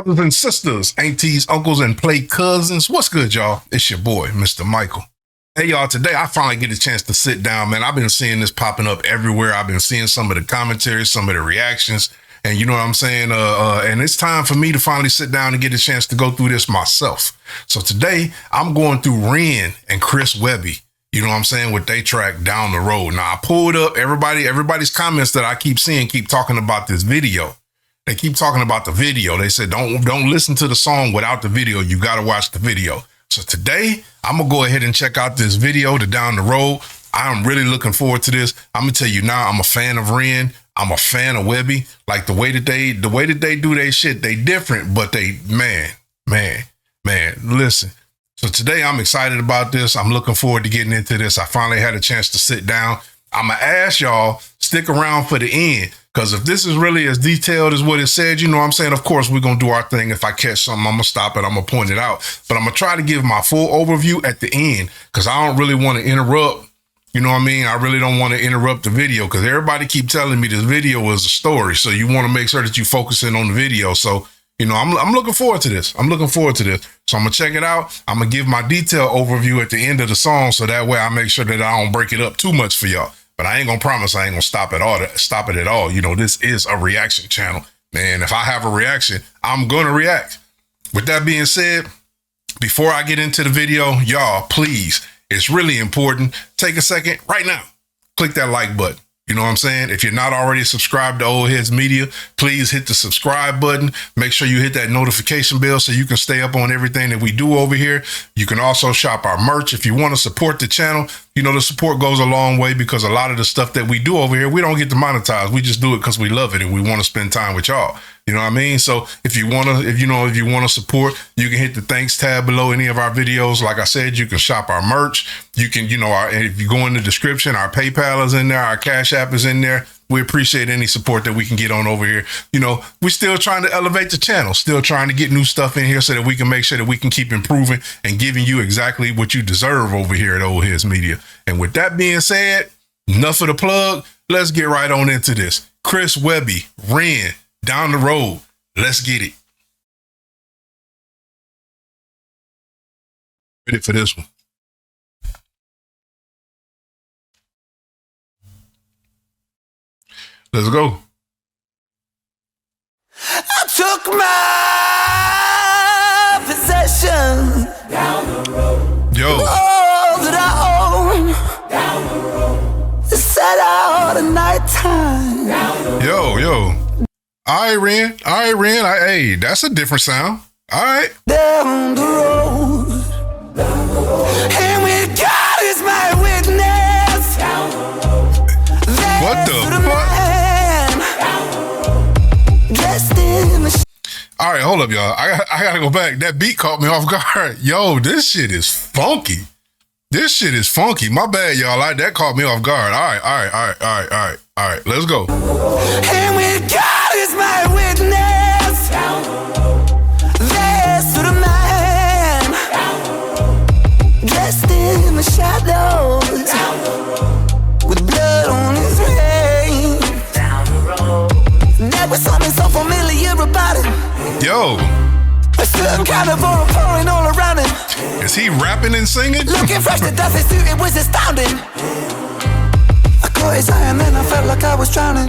Brothers and sisters, aunties, uncles, and play cousins. What's good, y'all? It's your boy, Mr. Michael. Hey, y'all, today I finally get a chance to sit down, man. I've been seeing this popping up everywhere. I've been seeing some of the commentaries, some of the reactions, and you know what I'm saying? And it's time for me to finally sit down and get a chance to go through this myself. So today, I'm going through Ren and Chris Webby. You know what I'm saying? With they track Down the Road. Now, I pulled up everybody's comments that I keep seeing keep talking about this video. They keep talking about the video. They said, don't listen to the song without the video. You got to watch the video. So today, I'm going to go ahead and check out this video to Down the Road. I'm really looking forward to this. I'm going to tell you now, I'm a fan of Ren. I'm a fan of Webby. Like the way that they do their shit, they different, but they, man, listen. So today I'm excited about this. I'm looking forward to getting into this. I finally had a chance to sit down. I'm going to ask y'all, stick around for the end. Because if this is really as detailed as what it said, you know what I'm saying? Of course, we're going to do our thing. If I catch something, I'm going to stop it. I'm going to point it out. But I'm going to try to give my full overview at the end because I don't really want to interrupt. You know what I mean? I really don't want to interrupt the video because everybody keep telling me this video is a story. So you want to make sure that you focus in on the video. So, you know, I'm looking forward to this. So I'm going to check it out. I'm going to give my detailed overview at the end of the song. So that way I make sure that I don't break it up too much for y'all. But I ain't gonna promise I ain't gonna stop it at all. You know, this is a reaction channel. Man, if I have a reaction, I'm gonna react. With that being said, before I get into the video, y'all, please, it's really important. Take a second right now. Click that like button. You know what I'm saying? If you're not already subscribed to Old Heads Media, please hit the subscribe button. Make sure you hit that notification bell so you can stay up on everything that we do over here. You can also shop our merch. If you want to support the channel, you know, the support goes a long way because a lot of the stuff that we do over here, we don't get to monetize. We just do it because we love it and we want to spend time with y'all. You know what I mean? So if you want to support, you can hit the thanks tab below any of our videos. Like I said, you can shop our merch. You can, you know, if you go in the description, our PayPal is in there. Our Cash App is in there. We appreciate any support that we can get on over here. You know, we're still trying to elevate the channel, still trying to get new stuff in here so that we can make sure that we can keep improving and giving you exactly what you deserve over here at Old Heads Media. And with that being said, enough of the plug. Let's get right on into this. Chris Webby, Ren, Down the Road. Let's get it. Ready for this one. Let's go. I took my possession down the road. Yo. All that I own down the road. Set out at nighttime. Yo. All right, Ren. Hey, that's a different sound. All right. Down the road. And with God is my witness. Down the road. What the fuck? All right, hold up, y'all. I gotta go back. That beat caught me off guard. Yo, this shit is funky. My bad, y'all. That caught me off guard. All right. Let's go. And with God is my witness, there's to the man, dressed in the shadows, with blood on his face. There was something so familiar about it. Yo. A certain kind of aura pouring all around him. Is he rapping and singing? Looking fresh to death, his suit, it was astounding. I caught his eye and then I felt like I was drowning.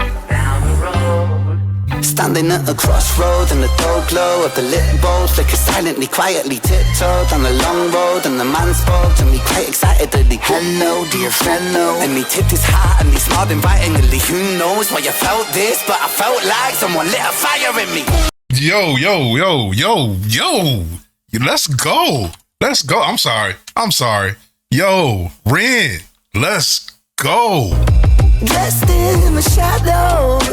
Standing at a crossroad in the dull glow of the lit bulb, flicker silently, quietly tiptoed on the long road, and the man spoke to me quite excitedly. Hello, dear fellow. And he tipped his hat and he smiled invitingly. Who knows why you felt this, but I felt like someone lit a fire in me. Yo. Let's go. I'm sorry. Yo, Ren, let's go. Dressed in the shadows,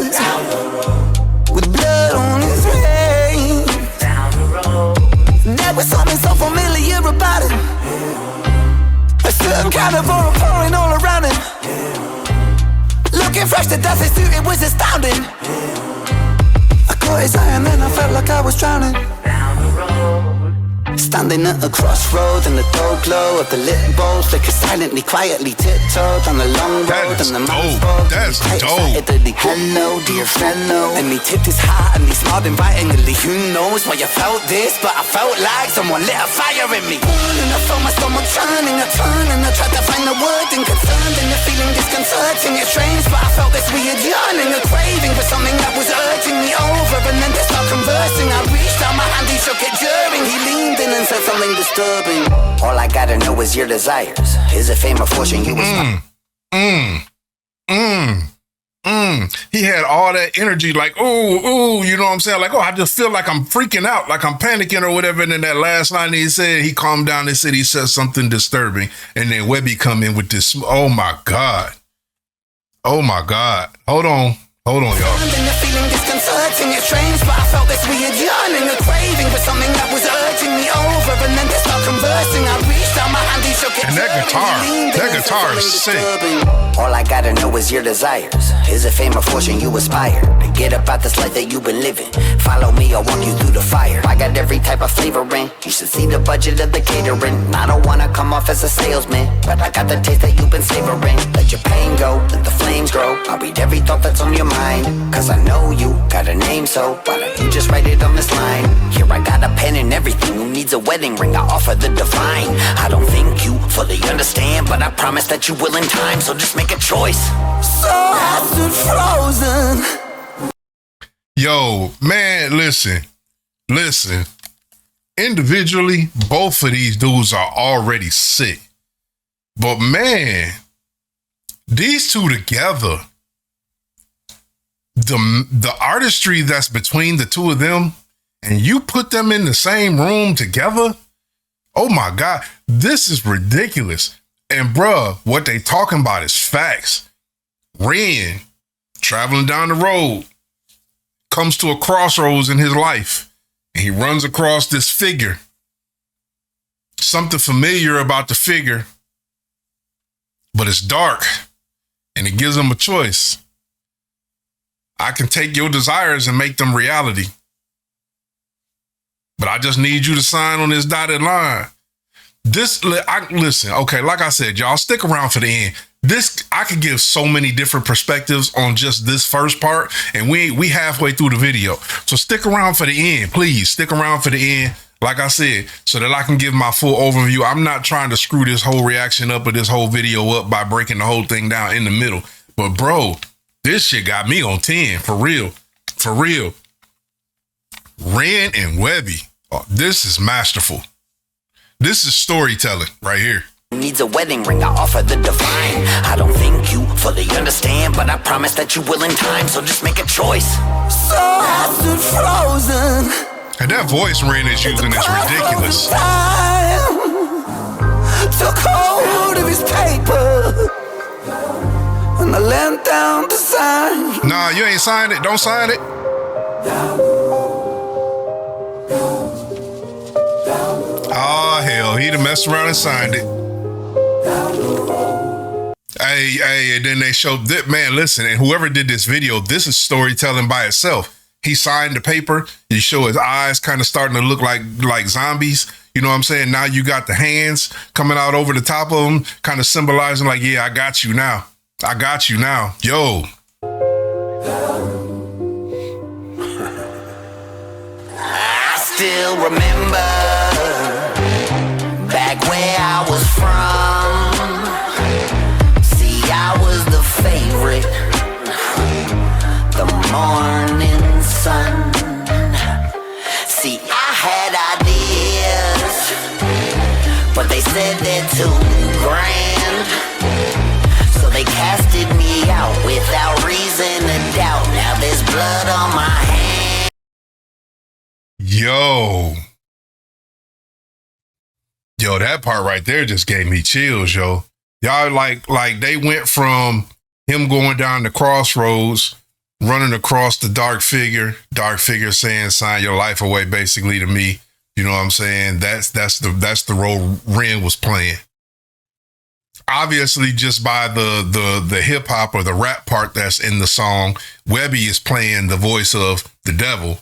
with blood on his face. There was something so familiar about it. A certain kind of aura pouring all around him. Looking fresh to death, his suit, it was astounding. I caught his eye and then I felt like I was drowning. Standing at a crossroad in the dull glow of the lit bowls, flicker silently, quietly tiptoed on the long road. And the man spoke. That's dope. Hello, dear fellow. And he tipped his hat and he smiled invitingly. Who knows why you felt this, but I felt like someone lit a fire in me. And I felt my stomach turning, I turned and I tried to find the word inconcerned. And the feeling disconcerting, it's strange, but I felt this weird yearning, a craving for something that was urging me over. And then to start conversing, I reached out my hand, he shook it during. He leaned in and said something disturbing. All I gotta know is your desires. Is it fame or fortune you was He had all that energy, like, ooh, you know what I'm saying? Like, oh, I just feel like I'm freaking out, like I'm panicking or whatever. And then that last line he said, he calmed down and said he said something disturbing. And then Webby come in with this, oh my God. Oh my God. Hold on, y'all. The feeling disconcerting, it's strange, but I felt this weird yearning, a craving for something that was urging me over. And then to start conversing, I reached out my hand, he shook it. And that guitar is sick. All I gotta know is your desires. Is it fame or fortune you aspire? To get about this life that you've been living. Follow me, I'll walk you through the fire. I got every type of flavoring. You should see the budget of the catering. I don't wanna come off as a salesman, but I got the taste that you've been savoring. Let your pain go, let the flames grow. I'll read every thought that's on your mind. Cause I know you got a name, so why don't you just write it on this line? Here I got a pen and everything. Who needs a wedding ring? I offer the divine. I don't think you fully understand, but I promise that you will in time. So just make a choice. So I stood frozen. Yo, man, listen. Individually, both of these dudes are already sick. But man, these two together, the artistry that's between the two of them, and you put them in the same room together, oh my God, this is ridiculous. And bruh, what they talking about is facts. Ren, traveling down the road, comes to a crossroads in his life, and he runs across this figure. Something familiar about the figure, but it's dark, and it gives him a choice. I can take your desires and make them reality, but I just need you to sign on this dotted line. Listen, okay, like I said, y'all, stick around for the end. I could give so many different perspectives on just this first part, and we halfway through the video. So stick around for the end, please. Stick around for the end, like I said, so that I can give my full overview. I'm not trying to screw this whole reaction up or this whole video up by breaking the whole thing down in the middle. But bro, this shit got me on 10, for real. For real. Ren and Webby, this is masterful. This is storytelling right here. Needs a wedding ring, I offer the divine. I don't think you fully understand, but I promise that you will in time. So just make a choice. So I stood frozen. And that voice Ren is using is ridiculous. Took hold of his paper, and I leant down to sign. Nah, you ain't signed it. Don't sign it. Oh, hell, he done messed around and signed it. Hey, and then they showed that, man, listen, and whoever did this video, this is storytelling by itself. He signed the paper. You show his eyes kind of starting to look like zombies. You know what I'm saying? Now you got the hands coming out over the top of them, kind of symbolizing like, yeah, I got you now. I got you now. Yo. I still remember back where I was from. See, I was the favorite, the morning sun. See, I had ideas, but they said they're too grand. So they casted me out without reason or doubt. Now there's blood on my hands. Yo, that part right there just gave me chills, yo. Y'all like they went from him going down the crossroads, running across the dark figure saying, sign your life away, basically, to me. You know what I'm saying? That's the role Ren was playing. Obviously, just by the hip hop or the rap part that's in the song, Webby is playing the voice of the devil.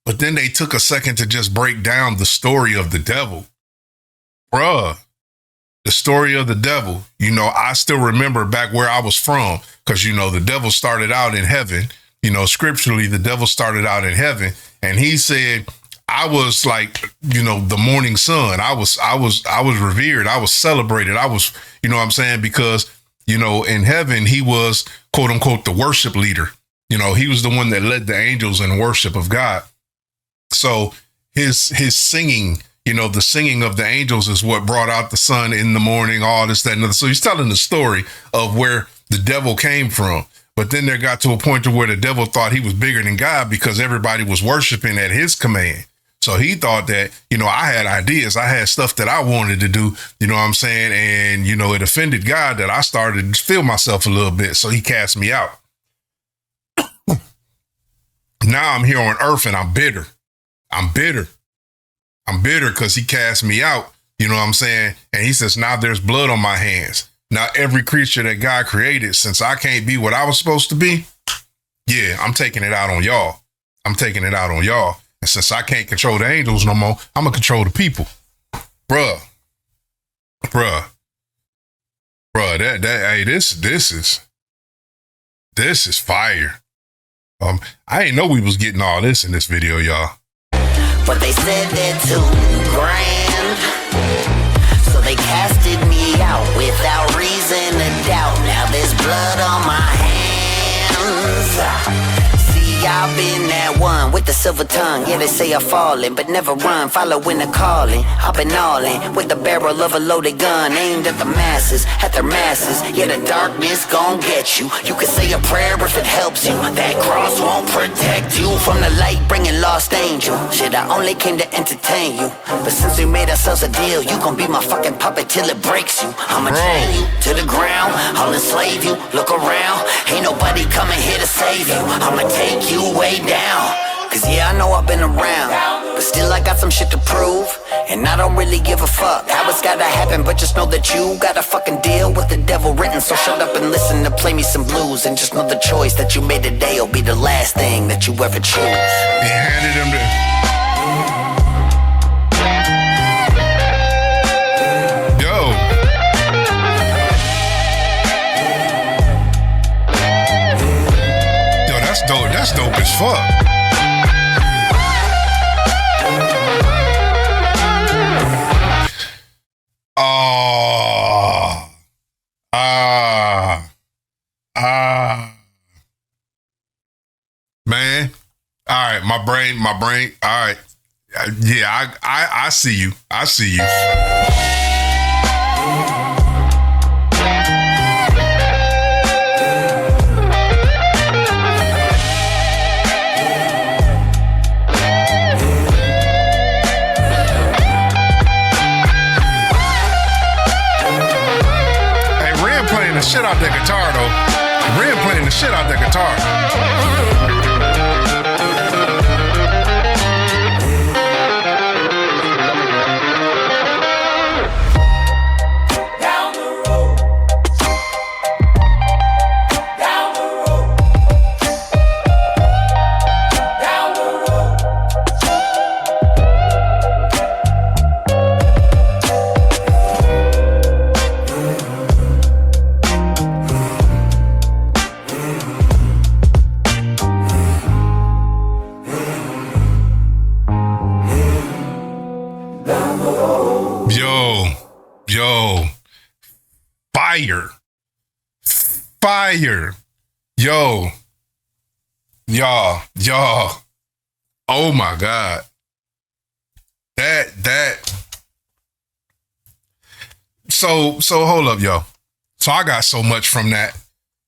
But then they took a second to just break down the story of the devil. Bruh, the story of the devil. You know, I still remember back where I was from, because, you know, the devil started out in heaven. You know, scripturally, the devil started out in heaven. And he said, I was like, you know, the morning sun. I was revered. I was celebrated. I was, you know what I'm saying? Because, you know, in heaven, he was, quote unquote, the worship leader. You know, he was the one that led the angels in worship of God. So his singing, you know, the singing of the angels is what brought out the sun in the morning, all this, that, and other. So he's telling the story of where the devil came from. But then there got to a point to where the devil thought he was bigger than God because everybody was worshiping at his command. So he thought that, you know, I had ideas. I had stuff that I wanted to do, you know what I'm saying? And, you know, it offended God that I started to feel myself a little bit. So he cast me out. Now I'm here on earth and I'm bitter. I'm bitter because he cast me out, you know what I'm saying? And he says, now there's blood on my hands. Now every creature that God created, since I can't be what I was supposed to be, yeah, I'm taking it out on y'all. I'm taking it out on y'all. And since I can't control the angels no more, I'm gonna control the people. Bruh, hey, this is fire. I ain't know we was getting all this in this video, y'all. But they said they're too grand, so they casted me out without reason or doubt. Now there's blood on my hands. I've been that one with the silver tongue. Yeah, they say I'm falling, but never run, following the calling. I've been all in with the barrel of a loaded gun, aimed at the masses, at their masses. Yeah, the darkness gon' get you. You can say a prayer if it helps you. That cross won't protect you from the light, bringing lost angel. Shit, I only came to entertain you, but since we made ourselves a deal, you gon' be my fucking puppet till it breaks you. I'ma chain you to the ground, I'll enslave you. Look around, ain't nobody coming here to save you. I'ma take you way down, cause yeah, I know I've been around, but still I got some shit to prove, and I don't really give a fuck how it's gotta happen, but just know that you gotta fucking deal with the devil written. So shut up and listen to play me some blues, and just know the choice that you made today will be the last thing that you ever choose. He handed him the... That's dope as fuck. Man. All right, my brain. All right. Yeah, I see you. I see you. The shit out that guitar though. Ren playing the shit out that guitar. Fire. Yo. Y'all. Oh my God. So hold up, yo. So I got so much from that.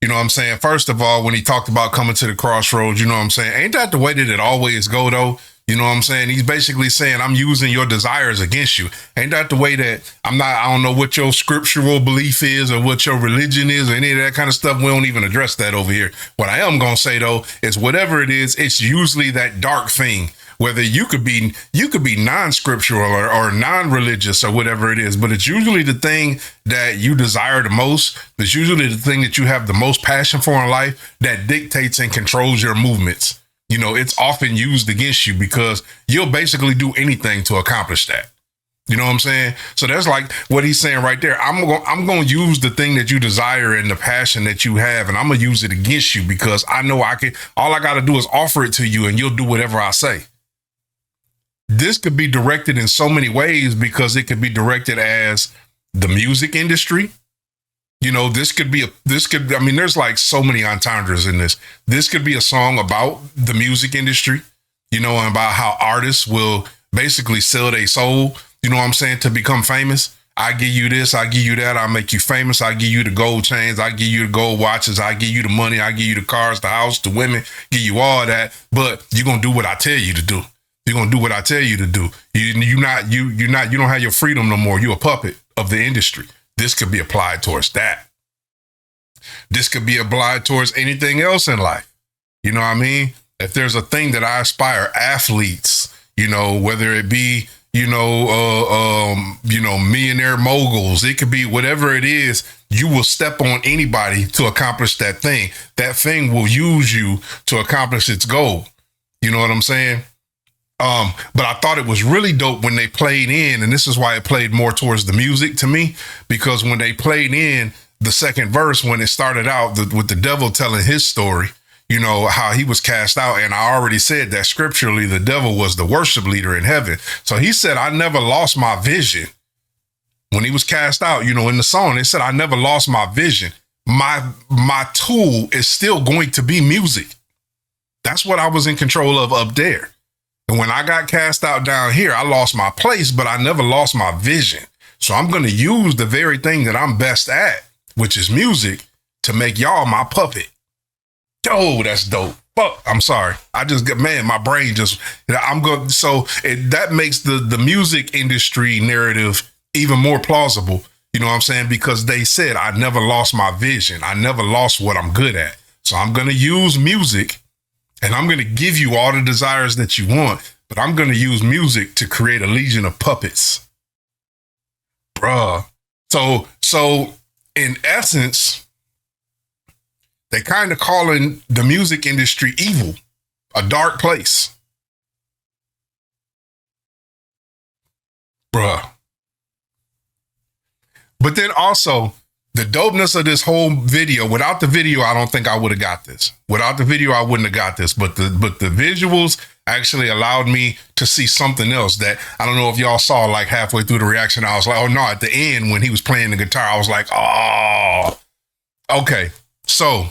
You know what I'm saying? First of all, when he talked about coming to the crossroads, you know what I'm saying? Ain't that the way that it always go though? You know what I'm saying? He's basically saying, I'm using your desires against you. Ain't that the way that I don't know what your scriptural belief is or what your religion is or any of that kind of stuff. We don't even address that over here. What I am going to say though, is whatever it is, it's usually that dark thing, whether you could be non-scriptural or non-religious or whatever it is, but it's usually the thing that you desire the most. It's usually the thing that you have the most passion for in life that dictates and controls your movements. It's often used against you because you'll basically do anything to accomplish that. You know what I'm saying? So that's like what he's saying right there. I'm going to use the thing that you desire and the passion that you have, and I'm going to use it against you because I know all I got to do is offer it to you and you'll do whatever I say. This could be directed in so many ways because it could be directed as the music industry. This could there's like so many entendres in this. This could be a song about the music industry, and about how artists will basically sell their soul, to become famous. I give you this, I give you that, I make you famous, I give you the gold chains, I give you the gold watches, I give you the money, I give you the cars, the house, the women, give you all that, but you're gonna do what I tell you to do. You're gonna do what I tell you to do. You don't have your freedom no more. You're a puppet of the industry. This could be applied towards that. This could be applied towards anything else in life. You know what I mean? If there's a thing that I aspire, athletes, whether it be, millionaire moguls, it could be whatever it is, you will step on anybody to accomplish that thing. That thing will use you to accomplish its goal. You know what I'm saying? But I thought it was really dope when they played in, and this is why it played more towards the music to me, because when they played in the second verse, when it started out with the devil telling his story, how he was cast out. And I already said that scripturally, the devil was the worship leader in heaven. So he said, I never lost my vision. When he was cast out, in the song, it said, I never lost my vision. My tool is still going to be music. That's what I was in control of up there. And when I got cast out down here, I lost my place, but I never lost my vision. So I'm going to use the very thing that I'm best at, which is music, to make y'all my puppet. Oh, that's dope. Fuck, I'm sorry. My brain I'm good. So that makes the music industry narrative even more plausible. You know what I'm saying? Because they said, I never lost my vision. I never lost what I'm good at. So I'm going to use music, and I'm going to give you all the desires that you want, but I'm going to use music to create a legion of puppets. Bruh. So in essence, they kind of calling the music industry evil, a dark place. Bruh. But then also, the dopeness of this whole video, without the video, I don't think I would have got this. Without the video, I wouldn't have got this. But the visuals actually allowed me to see something else that I don't know if y'all saw, like halfway through the reaction. I was like, oh no, at the end when he was playing the guitar, I was like, oh, okay. So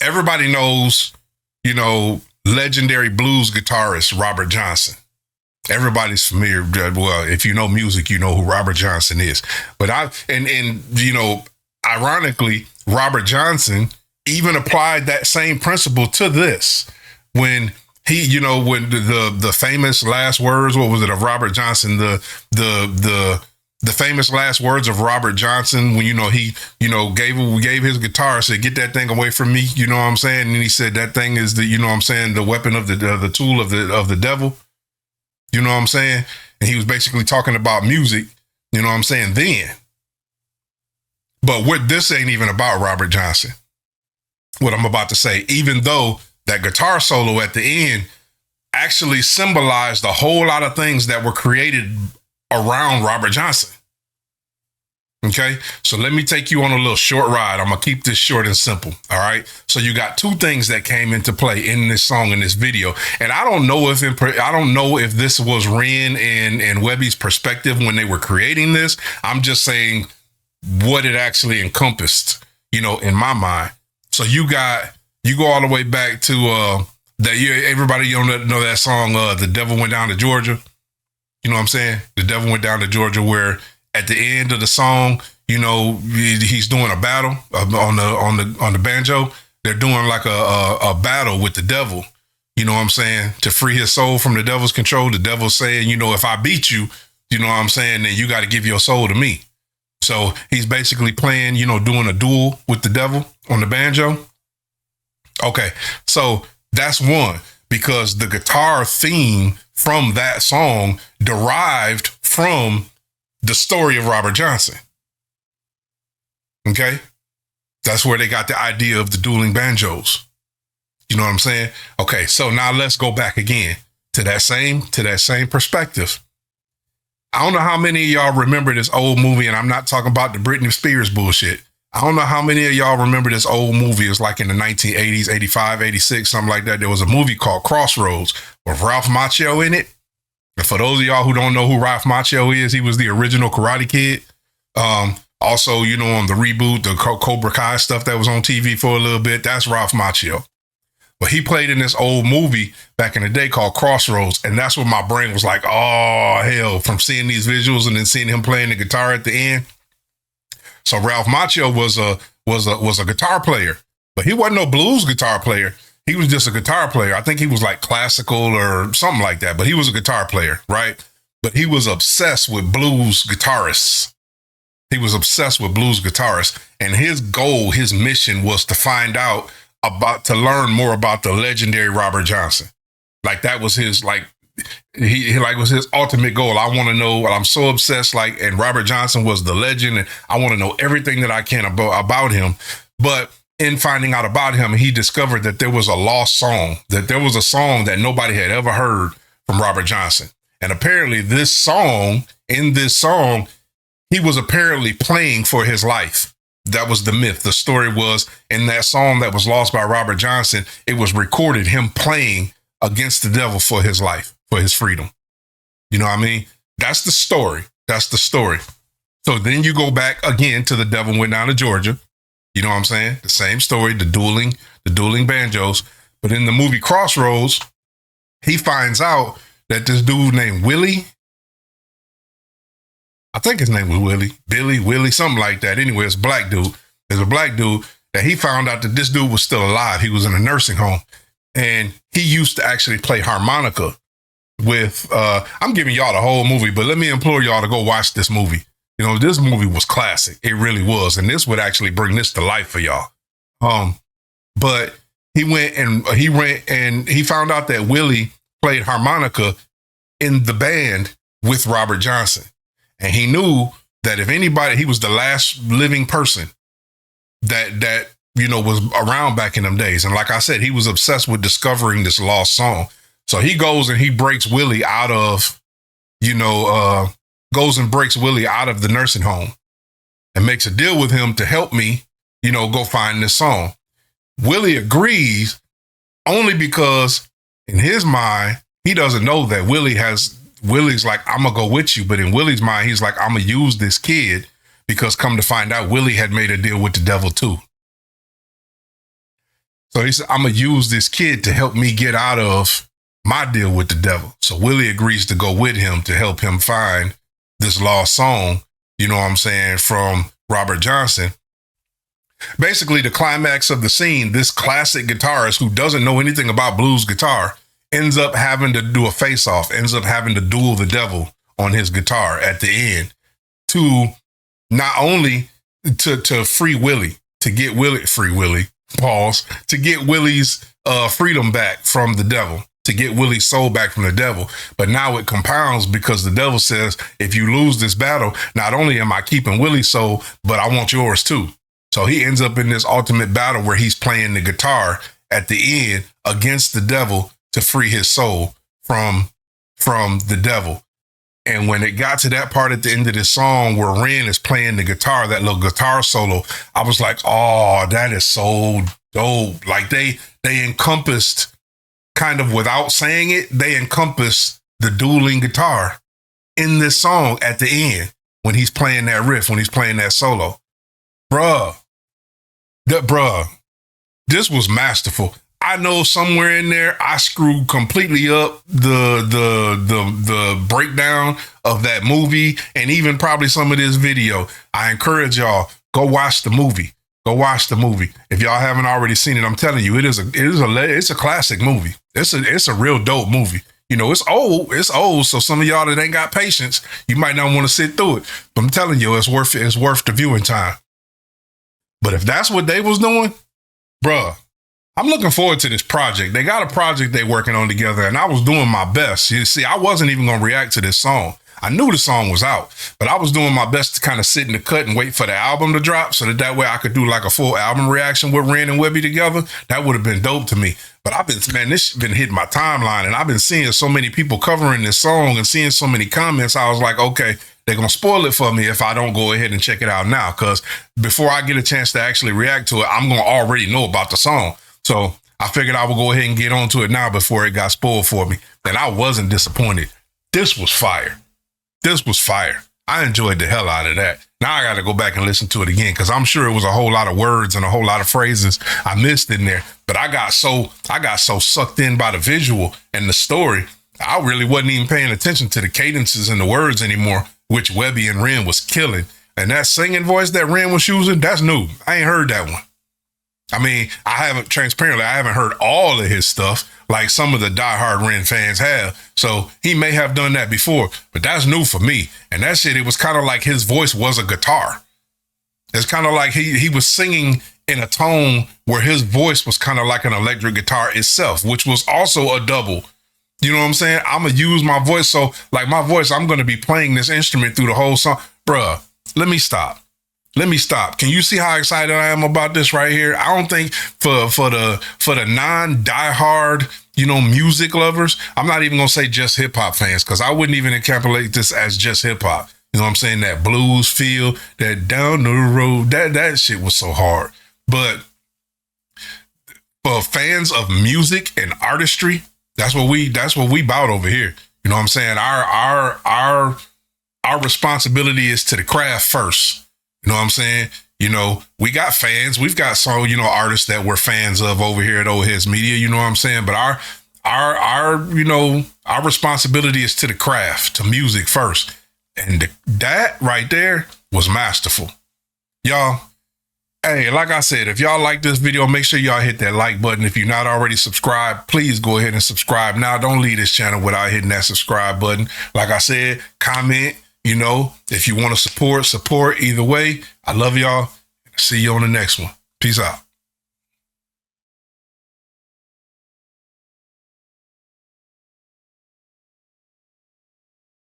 everybody knows, legendary blues guitarist Robert Johnson. Everybody's familiar. Well, if you know music, you know who Robert Johnson is. But ironically, Robert Johnson even applied that same principle to this when he, when the famous last words, what was it, of Robert Johnson, the famous last words of Robert Johnson when, he, gave his guitar, said, get that thing away from me. You know what I'm saying? And he said, that thing is the weapon of the tool of the devil. You know what I'm saying? And he was basically talking about music, you know what I'm saying, then. But this ain't even about Robert Johnson. What I'm about to say, even though that guitar solo at the end actually symbolized a whole lot of things that were created around Robert Johnson. Okay, so let me take you on a little short ride. I'm gonna keep this short and simple. All right. So you got two things that came into play in this song, in this video, and I don't know if this was Ren and Webby's perspective when they were creating this. I'm just saying what it actually encompassed, in my mind. So you go all the way back to that year. Everybody know that song, "The Devil Went Down to Georgia." You know what I'm saying? The Devil Went Down to Georgia, where at the end of the song, he's doing a battle on the banjo. They're doing like a battle with the devil. You know what I'm saying? To free his soul from the devil's control. The devil's saying, if I beat you, you know what I'm saying, then you got to give your soul to me. So he's basically playing, doing a duel with the devil on the banjo. Okay, so that's one, because the guitar theme from that song derived from the story of Robert Johnson. Okay? That's where they got the idea of the dueling banjos. You know what I'm saying? Okay, so now let's go back again to that same perspective. I don't know how many of y'all remember this old movie, and I'm not talking about the Britney Spears bullshit. I don't know how many of y'all remember this old movie. It's like in the 1980s, 85, 86, something like that. There was a movie called Crossroads with Ralph Macchio in it. And for those of y'all who don't know who Ralph Macchio is, he was the original Karate Kid. Also, you know, on the reboot, the Cobra Kai stuff that was on TV for a little bit, that's Ralph Macchio. But he played in this old movie back in the day called Crossroads. And that's when my brain was like, oh, hell, from seeing these visuals and then seeing him playing the guitar at the end. So Ralph Macchio was a guitar player, but he wasn't no blues guitar player. He was just a guitar player. I think he was like classical or something like that, but he was a guitar player, right? But he was obsessed with blues guitarists. He was obsessed with blues guitarists. And his goal, his mission was to to learn more about the legendary Robert Johnson. Like that was his, like, he was his ultimate goal. I want to know, I'm so obsessed, like, and Robert Johnson was the legend, and I want to know everything that I can about him. But in finding out about him, he discovered that there was a lost song, that there was a song that nobody had ever heard from Robert Johnson. And apparently in this song, he was apparently playing for his life. That was the myth. The story was in that song that was lost by Robert Johnson, it was recorded him playing against the devil for his life, for his freedom. You know what I mean? That's the story. That's the story. So then you go back again to The Devil Went Down to Georgia. You know what I'm saying? The same story, the dueling banjos. But in the movie Crossroads, he finds out that this dude named Willie, I think his name was Willie, something like that. Anyway, it's a black dude. There's a black dude that he found out that this dude was still alive. He was in a nursing home. And he used to actually play harmonica with, I'm giving y'all the whole movie, but let me implore y'all to go watch this movie. You know, this movie was classic. It really was. And this would actually bring this to life for y'all. But he went and he found out that Willie played harmonica in the band with Robert Johnson. And he knew that if anybody, he was the last living person that you know, was around back in them days. And like I said, he was obsessed with discovering this lost song. So he goes and he breaks Willie out of, Willie out of the nursing home and makes a deal with him to help me, go find this song. Willie agrees only because in his mind, he doesn't know that Willie's like, I'm gonna go with you. But in Willie's mind, he's like, I'm gonna use this kid because come to find out, Willie had made a deal with the devil too. So he said, I'm going to use this kid to help me get out of my deal with the devil. So Willie agrees to go with him to help him find this lost song, you know what I'm saying, from Robert Johnson. Basically, the climax of the scene, this classic guitarist who doesn't know anything about blues guitar ends up having to do a face-off, ends up having to duel the devil on his guitar at the end to not only to free Willie, to get Willie's freedom back from the devil, to get Willie's soul back from the devil. But now it compounds because the devil says, if you lose this battle, not only am I keeping Willie's soul, but I want yours too. So he ends up in this ultimate battle where he's playing the guitar at the end against the devil to free his soul from the devil. And when it got to that part at the end of the song where Ren is playing the guitar, that little guitar solo, I was like, oh, that is so dope. Like they encompassed, kind of without saying it, they encompassed the dueling guitar in this song at the end when he's playing that riff, when he's playing that solo. Bruh, this was masterful. I know somewhere in there I screwed completely up the breakdown of that movie and even probably some of this video. I encourage y'all, go watch the movie. Go watch the movie. If y'all haven't already seen it, I'm telling you, it's a classic movie. It's a real dope movie. It's old. So some of y'all that ain't got patience, you might not want to sit through it. But I'm telling you, it's worth the viewing time. But if that's what they was doing, bruh, I'm looking forward to this project. They got a project they're working on together, and I was doing my best. You see, I wasn't even going to react to this song. I knew the song was out, but I was doing my best to kind of sit in the cut and wait for the album to drop so that way I could do like a full album reaction with Ren and Webby together. That would have been dope to me. But this has been hitting my timeline, and I've been seeing so many people covering this song and seeing so many comments. I was like, okay, they're going to spoil it for me if I don't go ahead and check it out now, because before I get a chance to actually react to it, I'm going to already know about the song. So I figured I would go ahead and get onto it now before it got spoiled for me. And I wasn't disappointed. This was fire. This was fire. I enjoyed the hell out of that. Now I got to go back and listen to it again, because I'm sure it was a whole lot of words and a whole lot of phrases I missed in there. But I got so sucked in by the visual and the story, I really wasn't even paying attention to the cadences and the words anymore, which Webby and Ren was killing. And that singing voice that Ren was using, that's new. I ain't heard that one. I mean, I haven't heard all of his stuff like some of the diehard Ren fans have. So he may have done that before, but that's new for me. And that shit, it was kind of like his voice was a guitar. It's kind of like he was singing in a tone where his voice was kind of like an electric guitar itself, which was also a double. You know what I'm saying? I'm going to use my voice. So like my voice, I'm going to be playing this instrument through the whole song. Bruh, let me stop. Can you see how excited I am about this right here? I don't think for the non-diehard, music lovers, I'm not even going to say just hip hop fans, because I wouldn't even encapsulate this as just hip hop. You know what I'm saying? That blues feel, that down the road, that shit was so hard. But for fans of music and artistry, that's what we bout over here. You know what I'm saying? Our responsibility is to the craft first. You know what I'm saying? We got fans. We've got some, artists that we're fans of over here at Old Heads Media. You know what I'm saying? But our responsibility is to the craft, to music first. And that right there was masterful. Y'all, hey, like I said, if y'all like this video, make sure y'all hit that like button. If you're not already subscribed, please go ahead and subscribe now. Don't leave this channel without hitting that subscribe button. Like I said, comment. If you want to support either way. I love y'all. See you on the next one. Peace out.